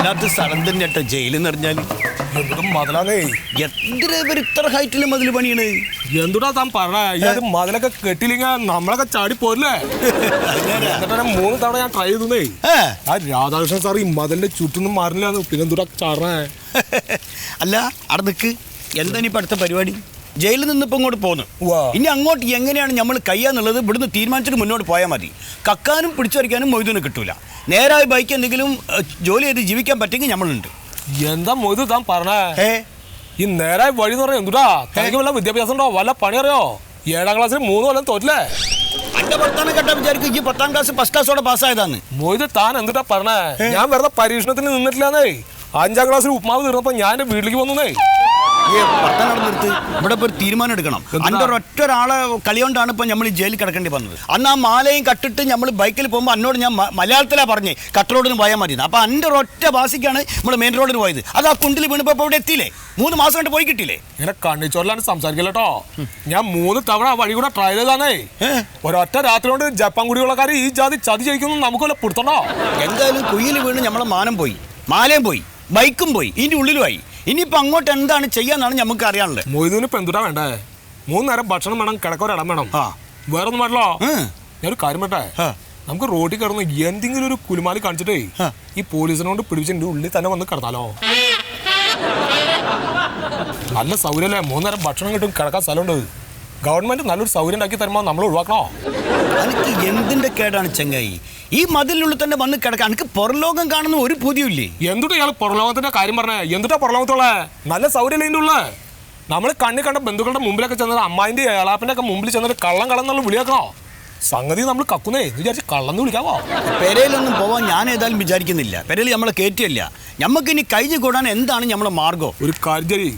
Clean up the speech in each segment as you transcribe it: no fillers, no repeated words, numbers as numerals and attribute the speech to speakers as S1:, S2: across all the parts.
S1: വല്ലാത്ത സ്ഥലം തന്നെ കേട്ടോ ജയിലെന്ന് പറഞ്ഞാല്.
S2: മതിലാന്നേ
S1: എന്തിനാ ഇവർ ഇത്ര ഹൈറ്റില് മതിൽ പണിയണ്?
S2: എന്തുടാ താൻ പറഞ്ഞ മതിലൊക്കെ കെട്ടില്ലെങ്കിൽ നമ്മളൊക്കെ ചാടി പോരില്ലേ? എന്നിട്ട് 3 തവണ ഞാൻ ട്രൈ ചെയ്തേ. ആ രാധാകൃഷ്ണൻ സാർ ഈ മതിലിന്റെ ചുറ്റൊന്നും മാറില്ല. പിന്നെന്തുടാ ചാടണേ?
S1: അല്ല അവിടെ നിൽക്ക്. എന്താ ഇപ്പൊ അടുത്ത പരിപാടി? ജയിലിൽ നിന്നിപ്പോ ഇങ്ങോട്ട് പോന്നു. ഇനി അങ്ങോട്ട് എങ്ങനെയാണ് നമ്മൾ കയ്യാന്നുള്ളത് ഇവിടുന്ന് തീരുമാനിച്ചിട്ട് മുന്നോട്ട് പോയാൽ മതി. കക്കാനും പിടിച്ചറിക്കാനും മൊയ്തുവിന് കിട്ടൂല. നേരായ ബൈക്ക് എന്തെങ്കിലും ജോലി ചെയ്ത് ജീവിക്കാൻ പറ്റുമെങ്കിൽ നമ്മളുണ്ട്.
S2: എന്താ മൊയ്തു താൻ പറഞ്ഞേ? ഈ നേരായ വഴി എന്ന് പറഞ്ഞാൽ എന്തുടാ? തനിക്ക് വല്ല വിദ്യാഭ്യാസം ഉണ്ടോ? വല്ല പണി അറിയോ? 7ാം ക്ലാസ്സിൽ 3 കൊല്ലം തോറ്റില്ലേ?
S1: എന്റെ ഭർത്താനം കേട്ടാ വിചാരിക്കും ഈ 10ാം ക്ലാസ് ഫസ്റ്റ് ക്ലാസ്സോടെ പാസ്സായതാന്ന്.
S2: മൊയ്തു താൻ എന്തുട്ടാ പറഞ്ഞേ? ഞാൻ വെറുതെ പരീക്ഷണത്തിന് നിന്നിട്ടില്ലാന്നേ. 5ാം ക്ലാസ്സിൽ ഉപ്മാവ് തീർന്നപ്പോ ഞാൻ എന്റെ വീട്ടിലേക്ക് വന്നേ.
S1: നിർത്ത്. ഇവിടെ ഇപ്പൊ ഒരു തീരുമാനം എടുക്കണം. അന്റെ ഒരൊറ്റ ഒരാളെ കളിയോണ്ടാണ് ഇപ്പൊ നമ്മൾ ജയിലിൽ കിടക്കേണ്ടി വന്നത്. അന്ന് ആ മാലയും കട്ടിട്ട് നമ്മൾ ബൈക്കിൽ പോകുമ്പോൾ അന്നോട് ഞാൻ മലയാളത്തിലാ പറഞ്ഞേ കട്ട് പോയാൽ മതി. അപ്പൊ അന്റെ ഒരൊറ്റ ബാസിക്കാണ് നമ്മൾ മെയിൻ റോഡിന് പോയത്. അത് ആ കുണ്ടിൽ വീണിപ്പോ ഇവിടെ എത്തിയില്ലേ? 3 മാസം കൊണ്ട് പോയി കിട്ടിയില്ലേ?
S2: ഇങ്ങനെ കണ്ണിച്ചോറിലാണ് സംസാരിക്കല്ലോ. ഞാൻ 3 തവണ ആ വഴി കൂടെ ട്രൈ ചെയ്താന്നേ. ഒരൊറ്റ രാത്രി കൊണ്ട് ജപ്പാൻ കുടിവെള്ളക്കാർ ഈ ജാതി ചതി ജയിക്കുന്നു നമുക്ക് വല്ല പിടുത്തണ്ടോ?
S1: എന്തായാലും കുയിൽ വീണ് നമ്മളെ മാനം പോയി, മാലയും പോയി, ബൈക്കും പോയി, ഇതിന്റെ ഉള്ളിലുമായി. ഇനിയിപ്പോ അങ്ങോട്ട് എന്താണ് ചെയ്യാന്നാണ് നമുക്ക് അറിയാനുള്ളത്.
S2: മൊയ്തുവിന് ഇപ്പൊ എന്തുടാ വേണ്ടേ? 3 നേരം ഭക്ഷണം വേണം, കിടക്കൊരിടം വേണം. വേറെ ഒന്നും വേണല്ലോ. ഞാനൊരു കാര്യം പറ്റേ, നമുക്ക് റോഡിൽ കിടന്ന് എന്തെങ്കിലും ഒരു കുലുമാലി കാണിച്ചിട്ടേ ഈ പോലീസിനോട് പിടിച്ചിട്ട് ഉള്ളിൽ തന്നെ വന്ന് കിടന്നാലോ? നല്ല സൗകര്യമല്ലേ? 3 നേരം ഭക്ഷണം കിട്ടും, കിടക്കാൻ സ്ഥലമുണ്ട്. ഗവൺമെന്റ് നല്ലൊരു സൗകര്യം ഉണ്ടാക്കി തരുമ്പോ നമ്മൾ ഒഴിവാക്കണോ?
S1: എനിക്ക് എന്തിന്റെ കേടാണ് ചങ്ങായി? ഈ മതിലിനുള്ളിൽ തന്നെ വന്ന് കിടക്കാൻ എനിക്ക് പുറലോകം കാണുന്ന ഒരു പുതിയില്ലേ?
S2: എന്തുട്ടാ ഇയാൾ പുറലോകത്തിന്റെ കാര്യം പറഞ്ഞേ? എന്തുട്ടാ പുറലോകത്തുള്ള നല്ല സൗകര്യം ഇതിന്റെ ഉള്ള? നമ്മൾ കണ്ണി കണ്ട ബന്ധുക്കളുടെ മുമ്പിലൊക്കെ ചെന്നത് അമ്മായിന്റെ ഏളാപ്പിന്റെ ഒക്കെ മുമ്പിൽ ചെന്നിട്ട് കള്ളം എന്നുള്ള വിളിയാക്കണോ? സംഗതി നമ്മൾ കക്കുന്നേ വിചാരിച്ച് കള്ളന്ന് വിളിക്കാവോ?
S1: പെരയിലൊന്നും പോവാൻ ഞാൻ ഏതായാലും വിചാരിക്കുന്നില്ല. പെരയിൽ നമ്മളെ കയറ്റിയല്ല. നമുക്ക് ഇനി കഴിഞ്ഞു കൂടാൻ എന്താണ് നമ്മളെ മാർഗം?
S2: ഒരു കാര്യം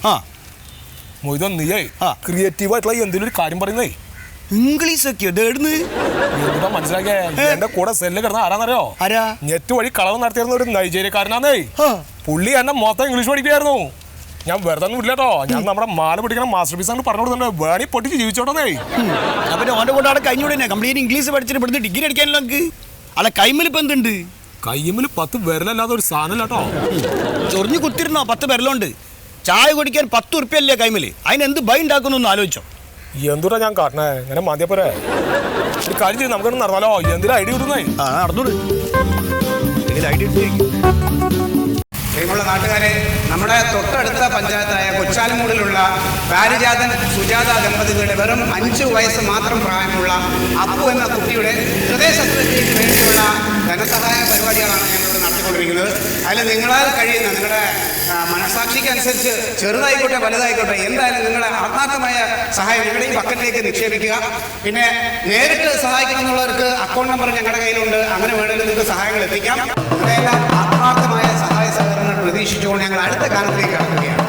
S2: മൊയ്തോ നീയേ ക്രിയേറ്റീവ് ആയിട്ടുള്ള എന്തെങ്കിലും ഒരു കാര്യം പറയുന്നേ.
S1: ഇംഗ്ലീഷ് ഒക്കെ
S2: എന്താ മനസ്സിലാക്കിയേ? എന്റെ കൂടെ സെല്ല് കിടന്ന ആരാന്നറിയോ? നെറ്റ് വഴി കളവ് നടത്തിയിരുന്ന ഒരു നൈജീരിയക്കാരനാന്നേ. പുള്ളി എന്നെ മൊത്തം ഇംഗ്ലീഷ് പഠിപ്പിക്കായിരുന്നു. ഞാൻ വെറുതെ ഒന്നും ഇല്ലട്ടോ. ഞാൻ നമ്മുടെ മാല പിടിക്കണം മാസ്റ്റർ പീസ് ആണ് പറഞ്ഞു കൊടുത്തിട്ടുണ്ട്. വേണി പൊട്ടിച്ച് ജീവിച്ചോട്ടേ.
S1: അവന്റെ ഓന്റെ കൂടെ അവിടെ കഴിഞ്ഞൂടെ? കംപ്ലീറ്റ് ഇംഗ്ലീഷ് പഠിച്ചിട്ട് ഇവിടുന്ന് ഡിഗ്രി അടിക്കാനല്ലോ നമുക്ക്. അല്ല കൈമിൽ ഇപ്പൊ എന്തുണ്ട്?
S2: കൈമിൽ 10 വിരലല്ലാതെ ഒരു സാധനം കേട്ടോ.
S1: ചൊറിഞ്ഞു കുത്തിരുന്നോ? 10 വിരലുണ്ട്. ചായ കുടിക്കാൻ 10 ഉറുപ്പ്യല്ലേ കൈമില്? അതിനെന്ത് ബൈ ഉണ്ടാക്കുന്നു ആലോചിച്ചോ?
S2: എന്തുട്ടാ ഞാൻ കാട്ടണേ? ഇങ്ങനെ മതിയപ്പോരെ ഒരു കാര്യം ചെയ്ത് നമുക്കൊന്ന് നടന്നാലോ? എന്തിനാ ഐഡിയ കിട്ടുന്നേ?
S1: നടന്നോട് ഐഡിയ.
S3: പ്രിയമുള്ള നാട്ടുകാരെ, നമ്മുടെ തൊട്ടടുത്ത പഞ്ചായത്തായ കൊച്ചാലുമൂടിലുള്ള പാരിജാതൻ സുജാത ദമ്പതികളുടെ വെറും 5 വയസ്സ് മാത്രം പ്രായമുള്ള അപ്പു എന്ന കുട്ടിയുടെ ഹൃദയശസ്ത്രക്രിയയ്ക്ക് വേണ്ടിയുള്ള ധനസഹായ പരിപാടികളാണ് ഞങ്ങളിവിടെ നടത്തിക്കൊണ്ടിരിക്കുന്നത്. അതിൽ നിങ്ങളാൽ കഴിയുന്ന നിങ്ങളുടെ മനസാക്ഷിക്ക് അനുസരിച്ച് ചെറുതായിക്കോട്ടെ വലുതായിക്കോട്ടെ എന്തായാലും നിങ്ങളുടെ ആത്മാർത്ഥമായ സഹായം ഞങ്ങളുടെ ഈ ബക്കറ്റിലേക്ക് നിക്ഷേപിക്കുക. പിന്നെ നേരിട്ട് സഹായിക്കണം എന്നുള്ളവർക്ക് അക്കൗണ്ട് നമ്പർ ഞങ്ങളുടെ കയ്യിലുണ്ട്. അങ്ങനെ വേണമെങ്കിൽ നിങ്ങൾക്ക് സഹായങ്ങൾ എത്തിക്കാം. നിങ്ങളെല്ലാം ആത്മാർത്ഥമായ സഹായ സഹകരണങ്ങൾ പ്രതീക്ഷിച്ചുകൊണ്ട് ഞങ്ങൾ അടുത്ത കാലത്തേക്ക് കടക്കുകയാണ്.